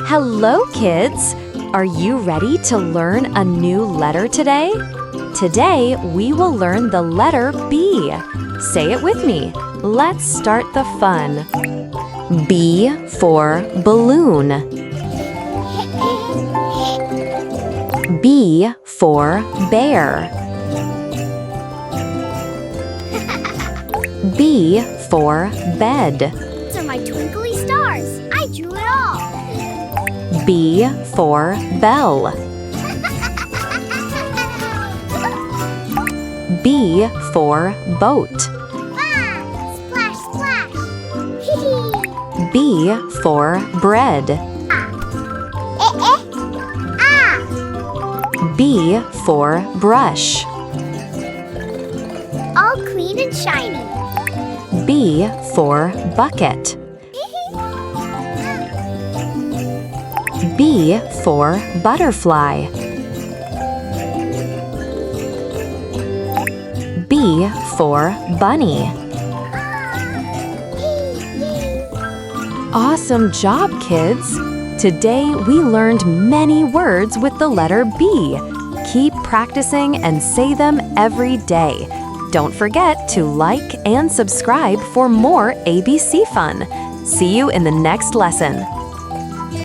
Hello, kids! Are you ready to learn a new letter today? Today, we will learn the letter B. Say it with me. Let's start the fun. B for balloon. B for bear. B for bed. These are my twinkly stars. I drew it all. B for bell. B for boat. Splash, splash. B for bread. B for brush. All clean and shiny. B for bucket. B for butterfly. B for bunny. Awesome job, kids! Today we learned many words with the letter B. Keep practicing and say them every day. Don't forget to like and subscribe for more ABC fun. See you in the next lesson.